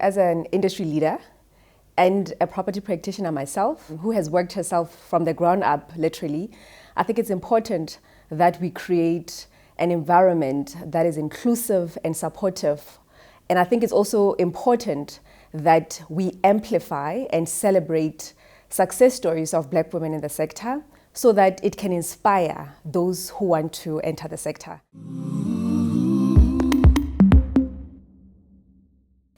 as an industry leader and a property practitioner myself, who has worked herself from the ground up, literally, I think it's important that we create an environment that is inclusive and supportive. And I think it's also important that we amplify and celebrate success stories of Black women in the sector so that it can inspire those who want to enter the sector.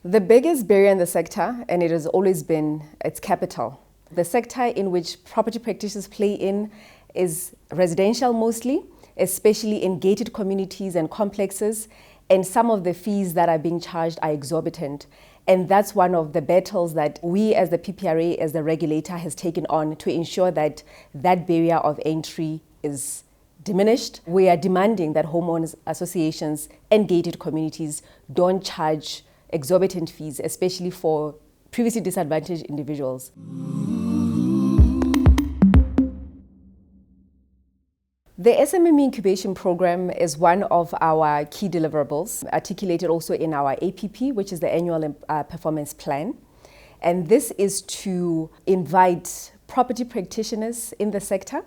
The biggest barrier in the sector, and it has always been, it's capital. The sector in which property practitioners play in is residential mostly, especially in gated communities and complexes, and some of the fees that are being charged are exorbitant. And that's one of the battles that we as the PPRA, as the regulator, has taken on to ensure that that barrier of entry is diminished. We are demanding that homeowners associations and gated communities don't charge exorbitant fees, especially for previously disadvantaged individuals. The SMME Incubation Program is one of our key deliverables, articulated also in our APP, which is the Annual Performance Plan. And this is to invite property practitioners in the sector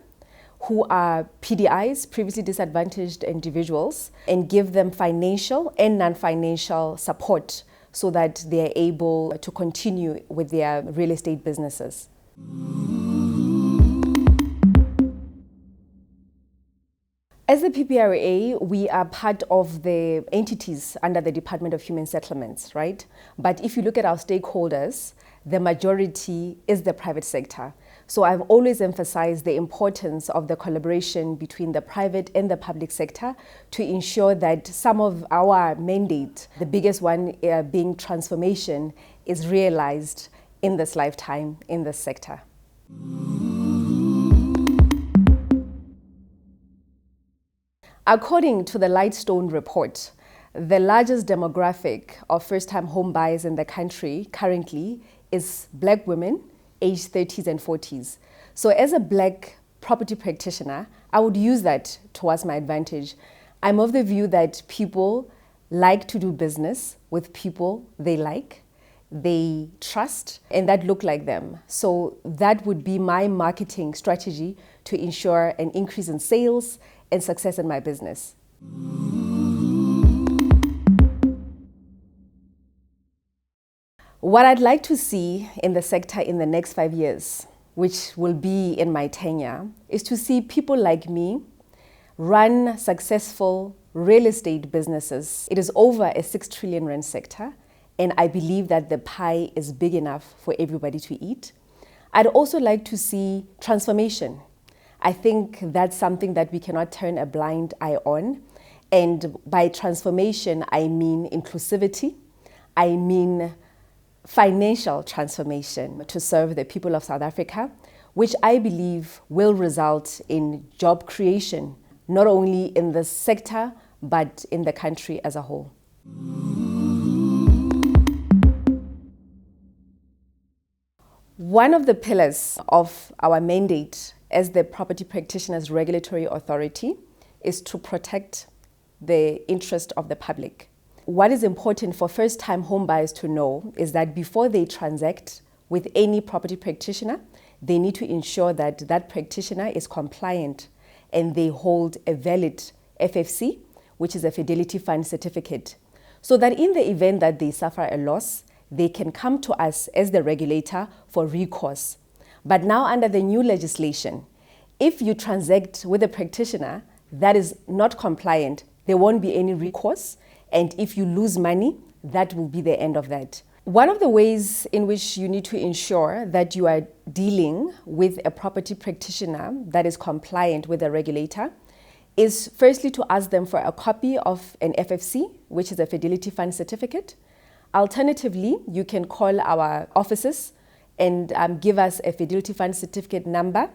who are PDIs, previously disadvantaged individuals, and give them financial and non-financial support so that they are able to continue with their real estate businesses. As the PPRA, we are part of the entities under the Department of Human Settlements, right? But if you look at our stakeholders, the majority is the private sector. So I've always emphasized the importance of the collaboration between the private and the public sector to ensure that some of our mandate, the biggest one being transformation, is realized in this lifetime in this sector. According to the Lightstone report, the largest demographic of first-time home buyers in the country currently is Black women aged 30s and 40s. So as a Black property practitioner, I would use that towards my advantage. I'm of the view that people like to do business with people they like, they trust, and that look like them. So that would be my marketing strategy to ensure an increase in sales and success in my business. What I'd like to see in the sector in the next 5 years, which will be in my tenure, is to see people like me run successful real estate businesses. It is over a 6 trillion rand sector, and I believe that the pie is big enough for everybody to eat. I'd also like to see transformation. I think that's something that we cannot turn a blind eye on. And by transformation, I mean inclusivity. I mean financial transformation to serve the people of South Africa, which I believe will result in job creation, not only in the sector, but in the country as a whole. One of the pillars of our mandate as the Property Practitioners Regulatory Authority is to protect the interest of the public. What is important for first-time home buyers to know is that before they transact with any property practitioner, they need to ensure that that practitioner is compliant and they hold a valid FFC, which is a Fidelity Fund certificate, so that in the event that they suffer a loss, they can come to us as the regulator for recourse. But now under the new legislation, if you transact with a practitioner that is not compliant, there won't be any recourse. And if you lose money, that will be the end of that. One of the ways in which you need to ensure that you are dealing with a property practitioner that is compliant with the regulator is firstly to ask them for a copy of an FFC, which is a Fidelity Fund certificate. Alternatively, you can call our offices and give us a Fidelity Fund certificate number,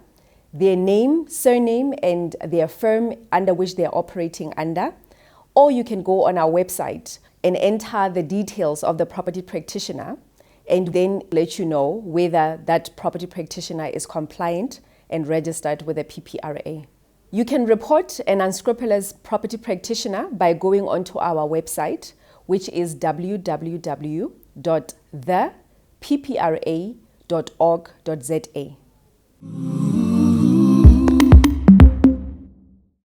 their name, surname, and their firm under which they are operating under. Or you can go on our website and enter the details of the property practitioner and then let you know whether that property practitioner is compliant and registered with the PPRA. You can report an unscrupulous property practitioner by going onto our website, which is www.smmeinc.co.za. www.thepppra.org.za.